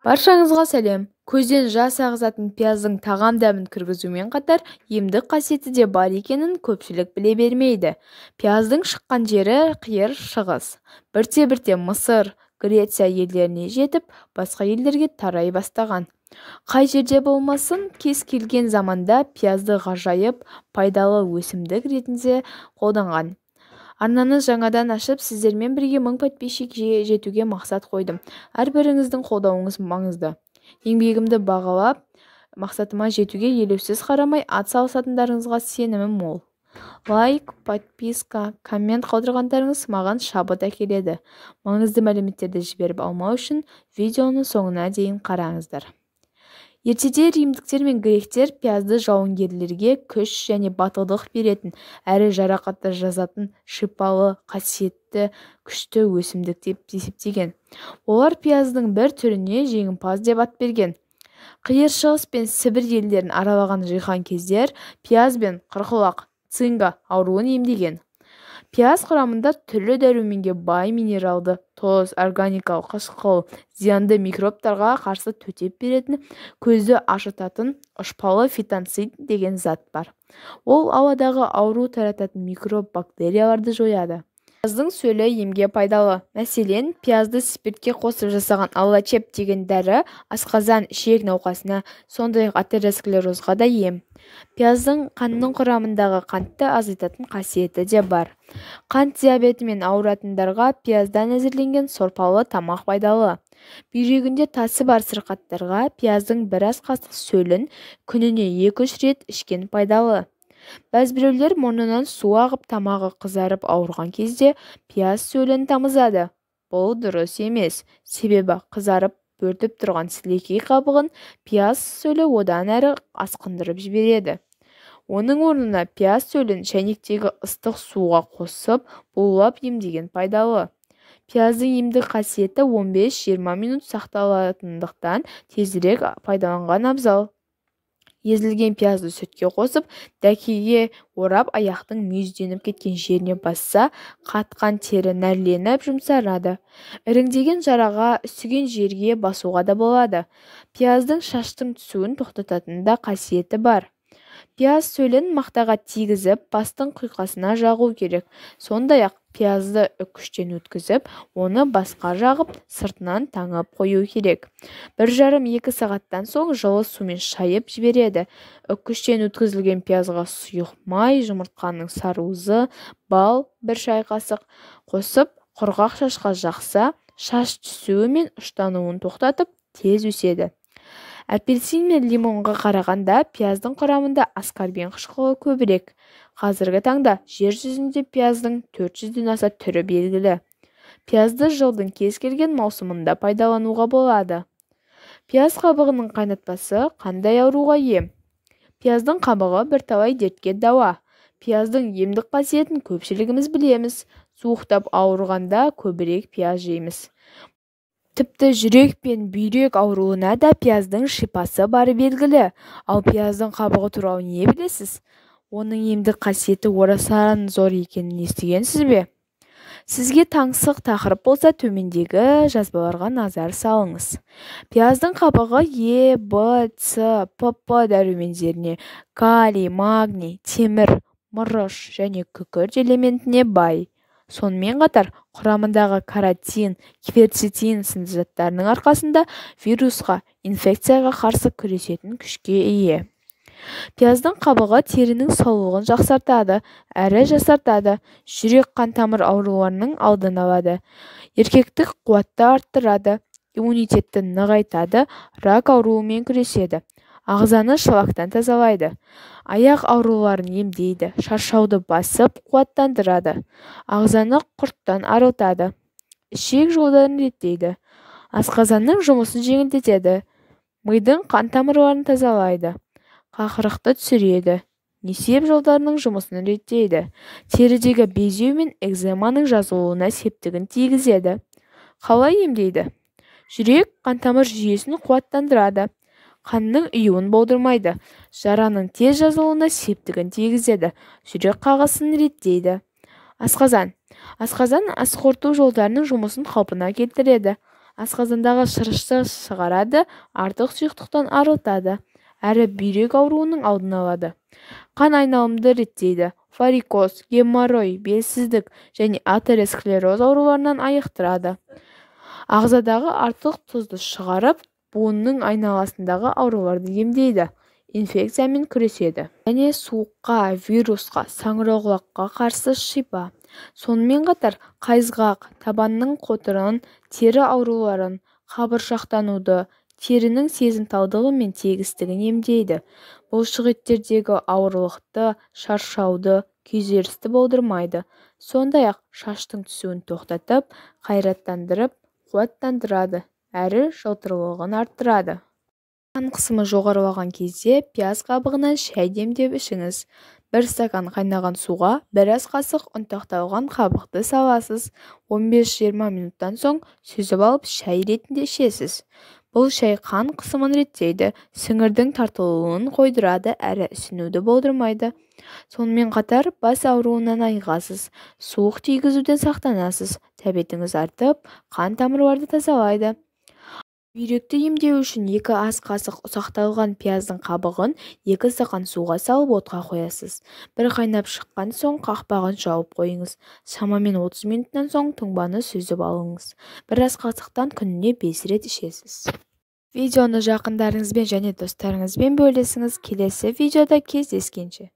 Баршаңызға сәлем. Көзден жас ағызатын пияздың тағам дәмін кіргізумен қатар емдік қасиеті де бар екенін көпшілік біле бермейді. Пияздың шыққан жері қиыр шығыс. Бірте-бірте Мысыр, Греция елдеріне жетіп, басқа елдерге тарай бастаған. Қай жерде болмасын, кез келген заманда пиязды ғажайып пайдалы өсімдік ретінде қолданған. Арнаны жаңадан ашып, сіздермен бірге 1000 подписчикке жетуге мақсат қойдым. Әрбіріңіздің қолдауыңыз маңызды. Еңбегімді бағалап, мақсатыма жетуге елеусіз қарамай атсалысатындарыңызға сенімім мол. Лайк, подписка, коммент қалдырғандарыңыз маған шабыт әкеледі. Маңызды мәліметтерді жіберіп алмау үшін видеоны соңына дейін қараңыздар. Ертеде римдіктер мен гректер пиязды жауынгерлерге күш және батылдық беретін, әрі жарақатты жазатын шипалы, қасиетті, күшті өсімдік деп есептеген. Олар пияздың бір түріне жеңімпаз деп ат берген. Қиыр шығыс пен Сібір елдерін аралаған жиған кездер пияз бен қырқұлақ, цинга ауруын емдеген. Пияз құрамында түрлі дәруменге бай минералды, тоз, органикалық қышқыл, зиянды микробтарға қарсы төтеп беретін, көзді ашытатын ұшпалы фитонцид деген зат бар. Ол ауадағы ауру тарататын микроб бактерияларды жояды. Пияздың сөлі емге пайдалы. Мәселен, пиязды спиртке қосып жасаған аллачеп деген дәрі асқазан, ішек науқасына, сондай-ақ атеросклерозға да ем. Пияздың қанның құрамындағы қантты азайтатын қасиеті де бар. Қант диабетімен ауыратындарға пияздан әзірленген сорпалы тамақ пайдалы. Бүйрегінде тасы бар сырқаттарға пияздың бір ас қасық сөлін күніне 2-3 рет ішкен пайдалы. Бәзбіреулер мұрнынан су ағып тамағы қызарып ауырған кезде пияз сөлін тамызады. Бұл дұрыс емес, себебі қызарып бөртіп тұрған сілекей қабығын пияз сөлі одан әрі асқындырып жібереді. Оның орнына пияз сөлін шәйнектегі ыстық суға қосып булап емдеген пайдалы. Пияздың емдік қасиеті 15-20 минут сақталатындықтан тезірек пайдаланған абзал. Езілген пиязды сүтке қосып, дәкеге орап аяқтың мүйізденіп кеткен жеріне басса, қатқан тері нәрленіп жұмсарады. Іріңдеген жараға, үсіген жерге басуға да болады. Пияздың шаштың түсуін тоқтататын да қасиеті бар. Пияз сөлін мақтаға тигізіп, бастың құйқасына жағу керек. Сондай-ақ пиязды үккіштен өткізіп, оны басқа жағып, сыртынан таңып қою керек. 1,5-2 сағаттан соң жылы сумен шайып жібереді. Үккіштен өткізілген пиязға сұйық май, жұмыртқаның сарыуызы, бал 1 шай қасық қосып, құрғақ шашқа жақса, шаш түсуі мен ұштануын тоқтатып, тез өседі. Апельсин мен лимонға қарағанда пияздың құрамында аскорбин қышқылы көбірек. Қазіргі таңда жер жүзінде пияздың 400-ден аса түрі белгілі. Пиязды жылдың кез келген маусымында пайдалануға болады. Пияз қабығының қайнатпасы қандай ауруға ем? Пияздың қабығы бірталай дертке дауа. Пияздың емдік қасиетін көпшілігіміз білеміз. Суықтап ауырғанда көбірек пияз жейміз. Тіпті жүрек пен бүйрек ауруына да пияздың шипасы бары белгілі. Ал пияздың қабығы туралы не білесіз? Оның емдік қасиеті орасан зор екенін естігенсіз бе? Сізге таңсық тақырып болса, төмендегі жазбаларға назар салыңыз. Пияздың қабығы Е, Б, С, ПП дәрумендеріне, калий, магний, темір, мырыш және күкірт элементіне бай. Сонымен қатар, құрамындағы каротин, кверцетин сынды заттарының арқасында вирусқа, инфекцияға қарсы күресетін күшке ие. Пияздың қабығы терінің саулығын жақсартады, әрі жасартады, жүрек қан тамыр ауруларының алдын алады, еркектік қуатты арттырады, иммунитетті нығайтады, рак ауруымен күреседі. Ағзаны шлактан тазалайды. Аяқ ауруларын емдейді, шаршауды басып қуаттандырады. Ағзаны құрттан арылтады. Ішек жолдарын реттейді. Асқазанның жұмысын жеңілдетеді. Мидың қан тамырларын тазалайды. Қақырықты түсіреді. Несеп жолдарының жұмысын реттейді. Терідегі безеу мен экземаның жазылуына септігін тигізеді. Қалай емдейді? Жүрек қан тамыр жүйесін қуаттандырады. Қанның ұюын болдырмайды. Жараның тез жазылуына септігін тигізеді. Жүрек қағысын реттейді. Асқазан ас қорыту жолдарының жұмысын қалпына келтіреді. асқазандағы шырышты шығарады, артық сұйықтықтан арылтады, әрі бүйрек ауруының алдын алады. Қан айналымды реттейді, варикоз, геморрой, белсіздік және атеросклероз ауруларынан айықтырады. Ағзадағы артық тұзды шығарып, буынның айналасындағы ауруларды емдейді, инфекциямен күреседі. Және суыққа, вирусқа, саңырауқұлаққа қарсы шипа. Сонымен қатар қайызғақ, табанның қотырын, тері ауруларын, қабыршақтануды, терінің сезімталдығы мен тегістігін емдейді. Бұлшықеттердегі ауырлықты, шаршауды, күйзелісті болдырмайды. Сондай-ақ шаштың түсуін тоқтатып, қайраттандырып, қуаттандырады, әрі жылтырлығын арттырады. Қан қысымы жоғарылаған кезде пияз қабығынан шай демдеп ішіңіз. 1 стакан қайнаған суға 1 ас қасық ұнтақталған қабықты саласыз. 15-20 минуттан соң сүзіп алып шай ретінде ішесіз. Бұл шай қан қысымын реттейді, сіңірдің тартылуын қойдырады әрі ісінуді болдырмайды. Сонымен қатар бас ауруынан айығасыз, суық тигізуден сақтанасыз, тәбетіңіз артып, қан тамырларды тазалайды. Бүйректі емдеу үшін 2 ас қасық ұсақталған пияздың қабығын 2 стакан суға салып отқа қоясыз. Бір қайнап шыққан соң қақпағын жауып қойыңыз. Шамамен 30 минуттан соң тұнбаны сүзіп алыңыз. 1 ас қасықтан күніне 5 рет ішесіз. Видеоны жақындарыңызбен және достарыңызбен бөлісіңіз. Келесі видеода кездескенше.